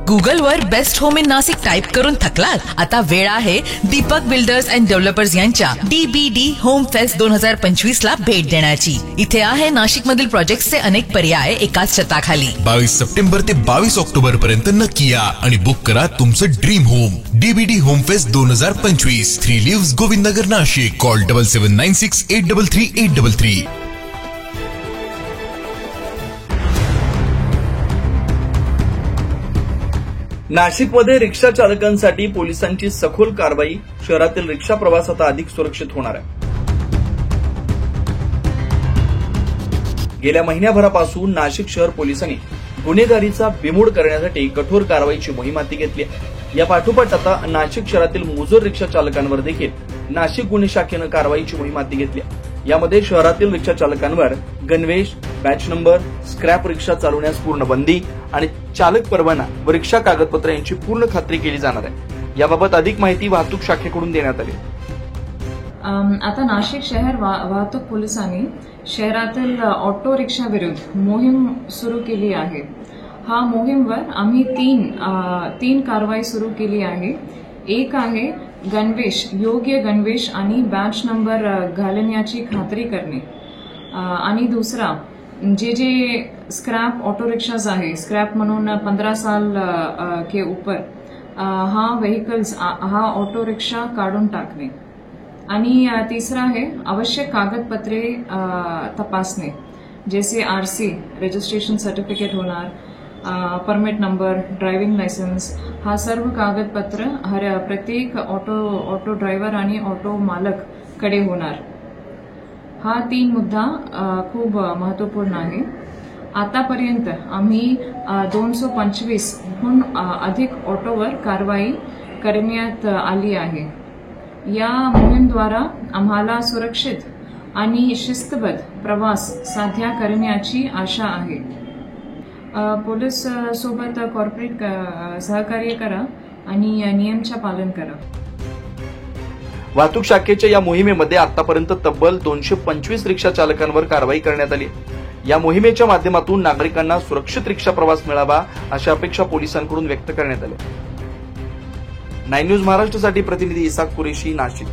गुगलवर best home in Nashik type करून थकलात? आता वेळ आहे दीपक बिल्डर्स अँड डेव्हलपर्स यांच्या DBD होम फेस्ट 2025 ला भेट देण्याची. इथे आहे नाशिक मधील प्रोजेक्टचे अनेक पर्याय एकाच छताखाली. 22 सप्टेंबर ते 22 ऑक्टोबर पर्यंत नक्की या आणि बुक करा तुमचं dream home. DBD home fest 2025, 3 lives, Govindnagar, Nashik. Call 7796833833. नाशिकमध्ये रिक्षा चालकांसाठी पोलिसांची सखोल कारवाई. शहरातील रिक्षा प्रवास आता अधिक सुरक्षित होणार आहे. गेल्या महिन्याभरापासून नाशिक शहर पोलिसांनी गुन्हेगारीचा बिमोड करण्यासाठी कठोर कारवाईची मोहीम हाती घेतली आहे. या पाठोपाठ आता नाशिक शहरातील मुजोर रिक्षा चालकांवर देखील नाशिक गुन्हे शाखेनं कारवाईची मोहीम हाती घेतली आहे. यामध्ये शहरातील रिक्षा चालकांवर गणवेश, बॅच नंबर, स्क्रॅप रिक्षा चालवण्यास पूर्ण बंदी आणि चालक परवाना व रिक्षा कागदपत्र यांची पूर्ण खात्री केली जाणार आहे. याबाबत अधिक माहिती वाहतूक शाखेकडून देण्यात आली. आता नाशिक शहर वाहतूक पोलिसांनी शहरातील ऑटो रिक्षा विरुद्ध मोहीम सुरू केली आहे. हा मोहीमवर आम्ही तीन कारवाई सुरू केली आहे. एक आहे गणवेश, योग्य गणवेश आणि बॅच नंबर घालण्याची खात्री करणे. आणि दुसरा जे स्क्रॅप ऑटो रिक्षाज आहे, स्क्रॅप म्हणून 15 साल के ऊपर हा व्हेकल्स, हा ऑटो रिक्षा काढून टाकणे. आणि तिसरा आहे आवश्यक कागदपत्रे तपासणे, जसे RC, रजिस्ट्रेशन सर्टिफिकेट होणार, परमिट नंबर, ड्रायव्हिंग लायसन्स. हा सर्व कागदपत्र प्रत्येक ऑटो ड्रायव्हर आणि ऑटो मालक कडे होणार. हा 3 मुद्दा खूप महत्वपूर्ण आहे. आतापर्यंत आम्ही 225हून अधिक ऑटोवर कारवाई करण्यात आली आहे. या मोहीमद्वारा आम्हाला सुरक्षित आणि शिस्तबद्ध प्रवास साध्य करण्याची आशा आहे. पोलीस सोबत कॉर्पोरेट सहकार्य करा आणि नियमचे पालन करा. वाहतूक शाखेच्या या मोहिमेमध्ये आतापर्यंत तब्बल 225 रिक्षा चालकांवर कारवाई करण्यात आली. या मोहिमेच्या माध्यमातून नागरिकांना सुरक्षित रिक्षा प्रवास मिळावा अशी अपेक्षा पोलिसांकडून व्यक्त करण्यात आली. 9 न्यूज महाराष्ट्रासाठी प्रतिनिधी इसाक कुरेशी, नाशिक.